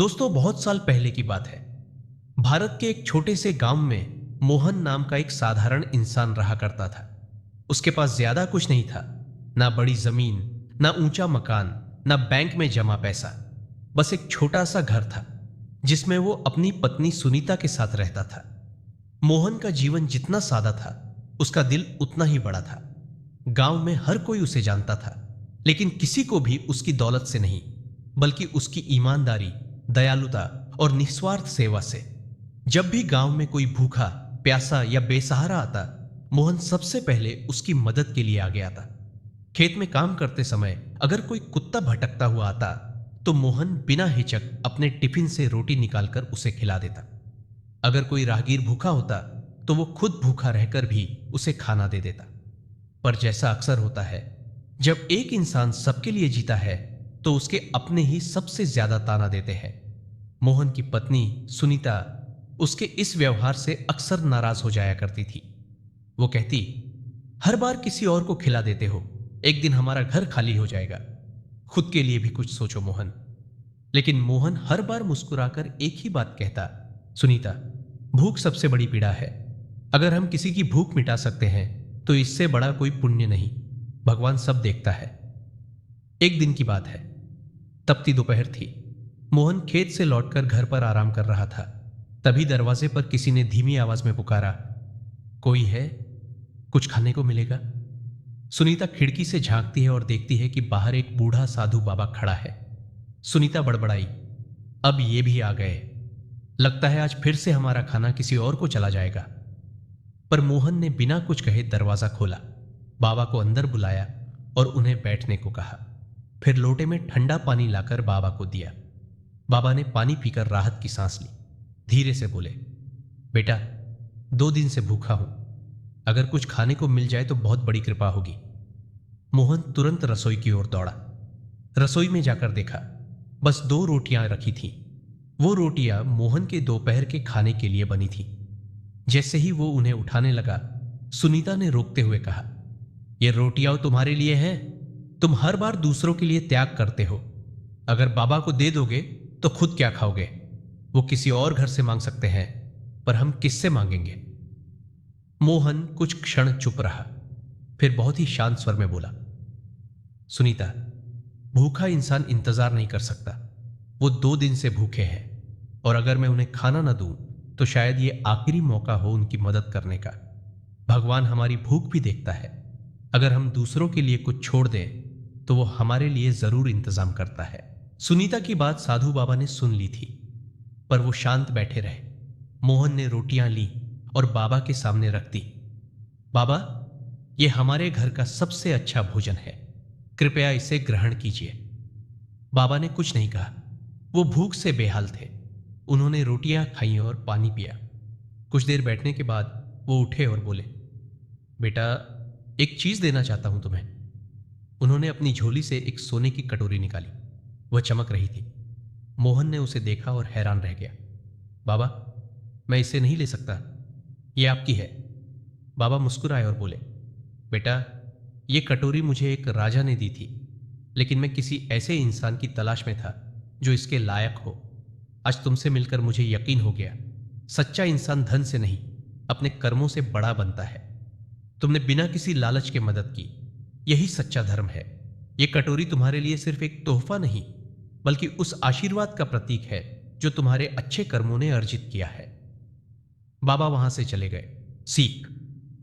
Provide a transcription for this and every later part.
दोस्तों, बहुत साल पहले की बात है। भारत के एक छोटे से गांव में मोहन नाम का एक साधारण इंसान रहा करता था। उसके पास ज्यादा कुछ नहीं था, ना बड़ी जमीन, ना ऊंचा मकान, ना बैंक में जमा पैसा। बस एक छोटा सा घर था जिसमें वो अपनी पत्नी सुनीता के साथ रहता था। मोहन का जीवन जितना सादा था, उसका दिल उतना ही बड़ा था। गांव में हर कोई उसे जानता था, लेकिन किसी को भी उसकी दौलत से नहीं, बल्कि उसकी ईमानदारी, दयालुता और निस्वार्थ सेवा से। जब भी गांव में कोई भूखा, प्यासा या बेसहारा आता, मोहन सबसे पहले उसकी मदद के लिए आगे आता। खेत में काम करते समय अगर कोई कुत्ता भटकता हुआ आता, तो मोहन बिना हिचक अपने टिफिन से रोटी निकालकर उसे खिला देता। अगर कोई राहगीर भूखा होता, तो वो खुद भूखा रहकर भी उसे खाना दे देता। पर जैसा अक्सर होता है, जब एक इंसान सबके लिए जीता है, तो उसके अपने ही सबसे ज्यादा ताना देते हैं। मोहन की पत्नी सुनीता उसके इस व्यवहार से अक्सर नाराज हो जाया करती थी। वो कहती, हर बार किसी और को खिला देते हो, एक दिन हमारा घर खाली हो जाएगा। खुद के लिए भी कुछ सोचो मोहन। लेकिन मोहन हर बार मुस्कुराकर एक ही बात कहता, सुनीता, भूख सबसे बड़ी पीड़ा है। अगर हम किसी की भूख मिटा सकते हैं, तो इससे बड़ा कोई पुण्य नहीं। भगवान सब देखता है। एक दिन की बात है। तपती दोपहर थी। मोहन खेत से लौटकर घर पर आराम कर रहा था। तभी दरवाजे पर किसी ने धीमी आवाज में पुकारा, कोई है? कुछ खाने को मिलेगा? सुनीता खिड़की से झांकती है और देखती है कि बाहर एक बूढ़ा साधु बाबा खड़ा है। सुनीता बड़बड़ाई, अब ये भी आ गए। लगता है आज फिर से हमारा खाना किसी और को चला जाएगा। पर मोहन ने बिना कुछ कहे दरवाजा खोला, बाबा को अंदर बुलाया और उन्हें बैठने को कहा। फिर लोटे में ठंडा पानी लाकर बाबा को दिया। बाबा ने पानी पीकर राहत की सांस ली। धीरे से बोले, बेटा, 2 दिन से भूखा हूं। अगर कुछ खाने को मिल जाए तो बहुत बड़ी कृपा होगी। मोहन तुरंत रसोई की ओर दौड़ा। रसोई में जाकर देखा, बस 2 रोटियां रखी थीं। वो रोटियां मोहन के दोपहर के खाने के लिए बनी थी। जैसे ही वो उन्हें उठाने लगा, सुनीता ने रोकते हुए कहा, ये रोटियां तुम्हारे लिए हैं। तुम हर बार दूसरों के लिए त्याग करते हो। अगर बाबा को दे दोगे तो खुद क्या खाओगे? वो किसी और घर से मांग सकते हैं, पर हम किससे मांगेंगे? मोहन कुछ क्षण चुप रहा, फिर बहुत ही शांत स्वर में बोला, सुनीता, भूखा इंसान इंतजार नहीं कर सकता। वो 2 दिन से भूखे हैं, और अगर मैं उन्हें खाना न दूं, तो शायद ये आखिरी मौका हो उनकी मदद करने का। भगवान हमारी भूख भी देखता है। अगर हम दूसरों के लिए कुछ छोड़ दें, तो वो हमारे लिए जरूर इंतजाम करता है। सुनीता की बात साधु बाबा ने सुन ली थी, पर वो शांत बैठे रहे। मोहन ने रोटियां ली और बाबा के सामने रख दी। बाबा, ये हमारे घर का सबसे अच्छा भोजन है, कृपया इसे ग्रहण कीजिए। बाबा ने कुछ नहीं कहा। वो भूख से बेहाल थे। उन्होंने रोटियां खाई और पानी पिया। कुछ देर बैठने के बाद वो उठे और बोले, बेटा, एक चीज देना चाहता हूं तुम्हें। उन्होंने अपनी झोली से एक सोने की कटोरी निकाली। वह चमक रही थी। मोहन ने उसे देखा और हैरान रह गया। बाबा, मैं इसे नहीं ले सकता, यह आपकी है। बाबा मुस्कुराए और बोले, बेटा, यह कटोरी मुझे एक राजा ने दी थी, लेकिन मैं किसी ऐसे इंसान की तलाश में था जो इसके लायक हो। आज तुमसे मिलकर मुझे यकीन हो गया, सच्चा इंसान धन से नहीं, अपने कर्मों से बड़ा बनता है। तुमने बिना किसी लालच के मदद की, यही सच्चा धर्म है। यह कटोरी तुम्हारे लिए सिर्फ एक तोहफा नहीं, बल्कि उस आशीर्वाद का प्रतीक है जो तुम्हारे अच्छे कर्मों ने अर्जित किया है। बाबा वहां से चले गए। सीख,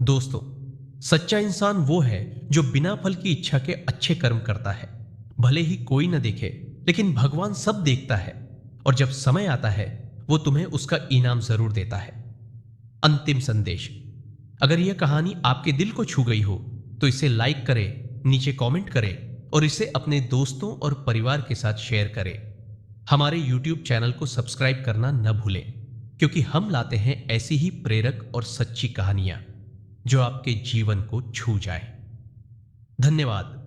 दोस्तों, सच्चा इंसान वो है जो बिना फल की इच्छा के अच्छे कर्म करता है। भले ही कोई न देखे, लेकिन भगवान सब देखता है, और जब समय आता है, वो तुम्हें उसका इनाम जरूर देता है। अंतिम संदेश, अगर यह कहानी आपके दिल को छू गई हो, तो इसे लाइक करें, नीचे कमेंट करें और इसे अपने दोस्तों और परिवार के साथ शेयर करें। हमारे YouTube चैनल को सब्सक्राइब करना न भूलें, क्योंकि हम लाते हैं ऐसी ही प्रेरक और सच्ची कहानियां जो आपके जीवन को छू जाए। धन्यवाद।